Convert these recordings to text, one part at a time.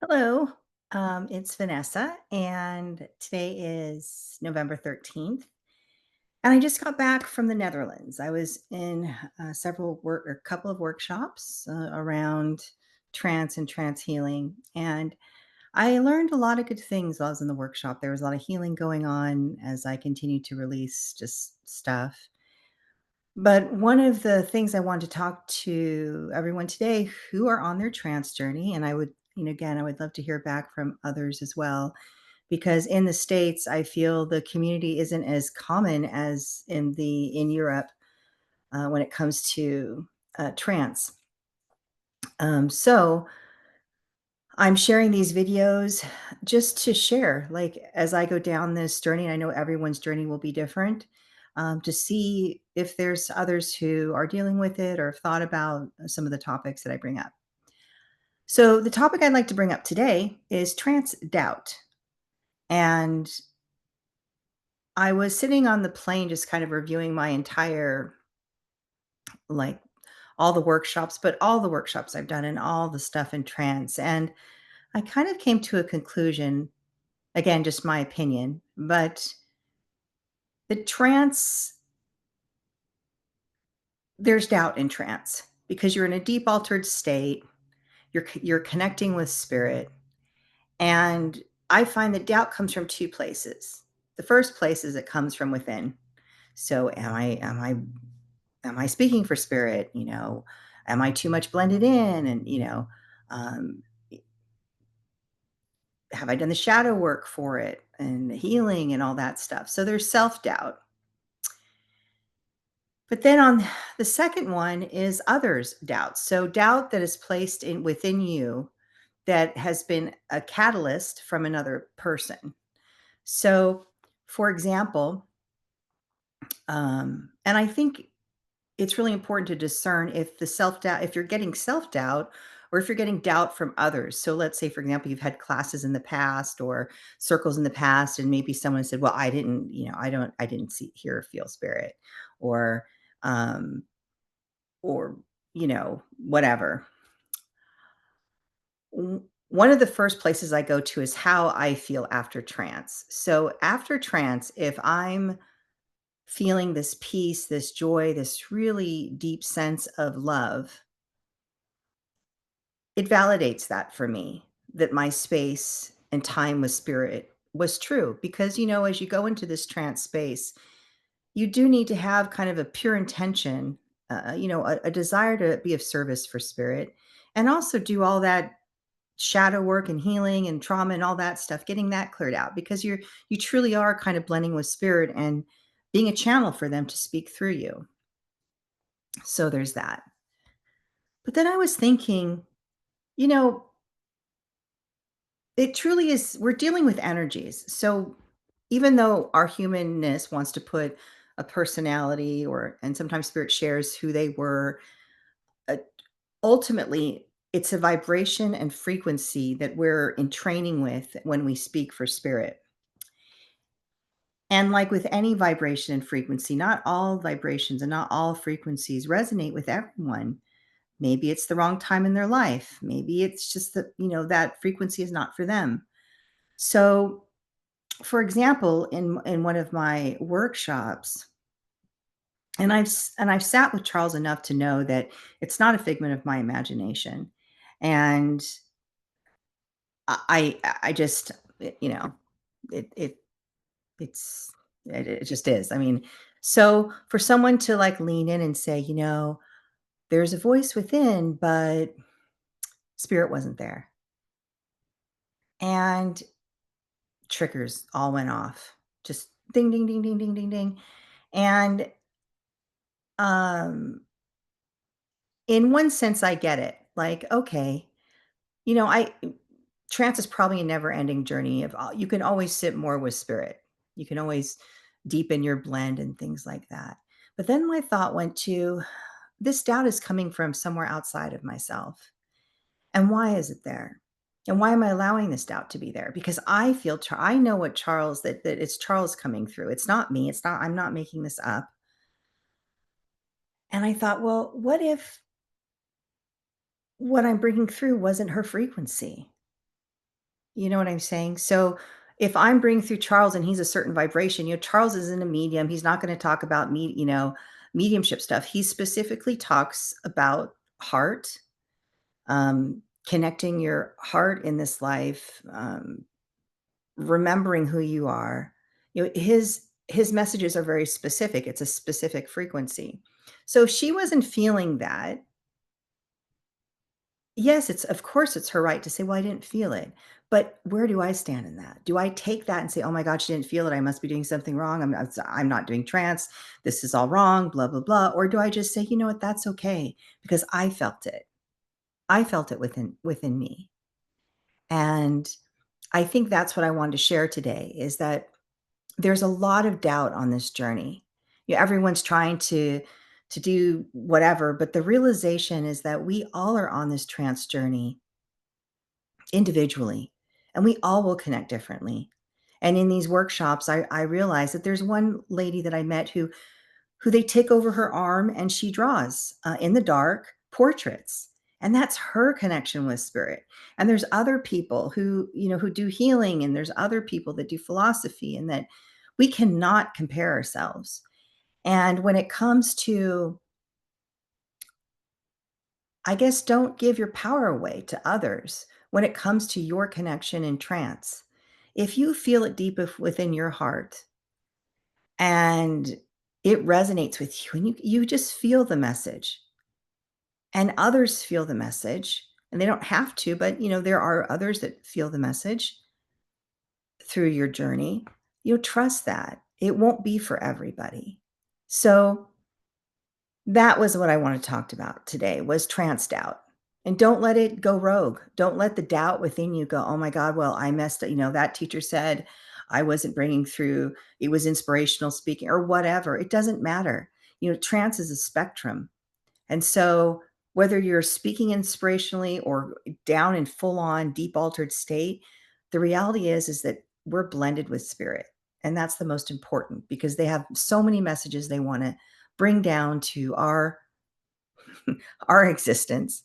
Hello, it's Vanessa, and today is November 13th. And I just got back from the Netherlands. I was in several work or a couple of workshops around trance and trance healing. And I learned a lot of good things while I was in the workshop. There was a lot of healing going on as I continued to release just stuff. But one of the things I want to talk to everyone today who are on their trance journey, and I would, again, I would love to hear back from others as well, because in the States, I feel the community isn't as common as in Europe when it comes to trance. So I'm sharing these videos just to share, like, as I go down this journey, and I know everyone's journey will be different, to see if there's others who are dealing with it or have thought about some of the topics that I bring up. So, the topic I'd like to bring up today is trance doubt. And I was sitting on the plane just kind of reviewing my entire, like, all the workshops, but all the workshops I've done and all the stuff in trance. And I kind of came to a conclusion. Again, just my opinion, but the trance there's doubt in trance because you're in a deep altered state, you're connecting with spirit, and I find that doubt comes from 2 places. The first place is it comes from within. So am I speaking for spirit, Am I too much blended in and, um, have I done the shadow work for it and the healing and all that stuff? So there's self-doubt. But then on the second one is others' doubts. So doubt that is placed in within you that has been a catalyst from another person. So, for example, and I think it's really important to discern if the self-doubt, if you're getting self-doubt or if you're getting doubt from others. So let's say, for example, you've had classes in the past or circles in the past, and maybe someone said, well, I didn't, I didn't see, hear or feel spirit, or, um, or whatever. One of the first places I go to is how I feel after trance. So after trance, if I'm feeling this peace, this joy, this really deep sense of love, it validates that for me, that my space and time with spirit was true. Because, as you go into this trance space, you do need to have kind of a pure intention, a desire to be of service for spirit, and also do all that shadow work and healing and trauma and all that stuff, getting that cleared out because you truly are kind of blending with spirit and being a channel for them to speak through you. So there's that. But then I was thinking, you know, it truly is, we're dealing with energies. So even though our humanness wants to put a personality or, and sometimes spirit shares who they were, uh, ultimately it's a vibration and frequency that we're in training with when we speak for spirit. And like with any vibration and frequency, not all vibrations and not all frequencies resonate with everyone. Maybe it's the wrong time in their life. Maybe it's just that, that frequency is not for them. So, for example, in one of my workshops, and I've sat with Charles enough to know that it's not a figment of my imagination. And I just, it it it's it just is. I mean, so for someone to like lean in and say, there's a voice within, but spirit wasn't there. And triggers all went off. Just ding ding ding ding ding ding ding. And um in one sense I get it. Like, okay, I trance is probably a never-ending journey of all, you can always sit more with spirit. You can always deepen your blend and things like that. But then my thought went to, this doubt is coming from somewhere outside of myself. And why is it there? And why am I allowing this doubt to be there? Because I feel I know what Charles, that it's Charles coming through. It's not me. It's not, I'm not making this up. And I thought, well, what if what I'm bringing through wasn't her frequency. You know what I'm saying? So if I'm bringing through Charles and he's a certain vibration, Charles isn't a medium. He's not going to talk about mediumship stuff. He specifically talks about heart, connecting your heart in this life, remembering who you are. His messages are very specific. It's a specific frequency. So if she wasn't feeling that, yes, it's of course it's her right to say, "Well, I didn't feel it." But where do I stand in that? Do I take that and say, "Oh my god, she didn't feel it. I must be doing something wrong. I'm not doing trance. This is all wrong, blah blah blah." Or do I just say, "You know what? That's okay because I felt it. I felt it within me." And I think that's what I wanted to share today is that there's a lot of doubt on this journey. Everyone's trying to do whatever, but the realization is that we all are on this trance journey individually, and we all will connect differently. And in these workshops, I realized that there's one lady that I met who they take over her arm and she draws in the dark portraits. And that's her connection with spirit. And there's other people who do healing, and there's other people that do philosophy, and that we cannot compare ourselves. And when it comes to, I guess, don't give your power away to others when it comes to your connection in trance. If you feel it deep within your heart and it resonates with you and you just feel the message and others feel the message, and they don't have to, but there are others that feel the message through your journey, trust that. It won't be for everybody. So that was what I wanted to talk about today was trance doubt. And don't let it go rogue. Don't let the doubt within you go, "Oh my God, well, I messed up. That teacher said I wasn't bringing through, it was inspirational speaking," or whatever. It doesn't matter. Trance is a spectrum. And so whether you're speaking inspirationally or down in full on deep altered state, the reality is that we're blended with spirit. And that's the most important because they have so many messages they want to bring down to our existence,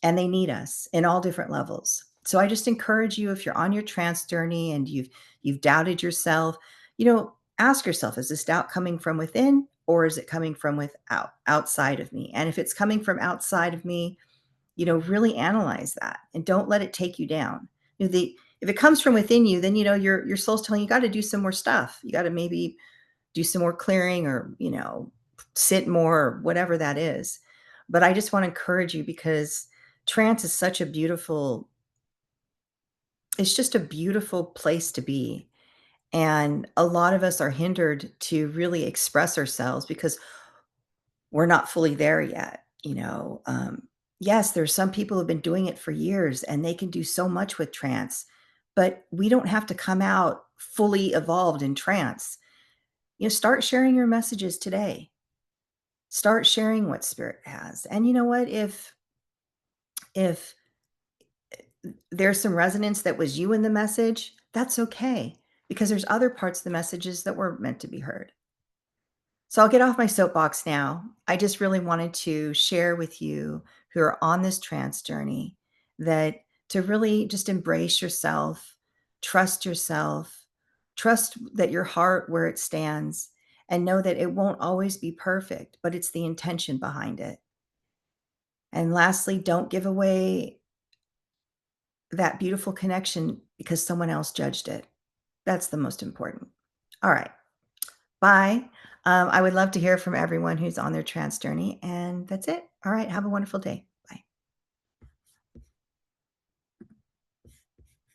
and they need us in all different levels. So I just encourage you, if you're on your trance journey and you've doubted yourself, ask yourself, is this doubt coming from within or is it coming from outside of me? And if it's coming from outside of me, really analyze that and don't let it take you down. If it comes from within you, then your soul's telling you got to do some more stuff. You got to maybe do some more clearing, or sit more, or whatever that is. But I just want to encourage you because trance is such a beautiful, it's just a beautiful place to be. And a lot of us are hindered to really express ourselves because we're not fully there yet. Yes, there's some people who've been doing it for years and they can do so much with trance, but we don't have to come out fully evolved in trance. Start sharing your messages today. Start sharing what spirit has. And you know what? If there's some resonance that was you in the message, that's okay because there's other parts of the messages that were meant to be heard. So I'll get off my soapbox now. I just really wanted to share with you who are on this trance journey that to really just embrace yourself, trust that your heart where it stands, and know that it won't always be perfect, but it's the intention behind it. And lastly, don't give away that beautiful connection because someone else judged it. That's the most important. All right. Bye. I would love to hear from everyone who's on their trance journey. And that's it. All right. Have a wonderful day.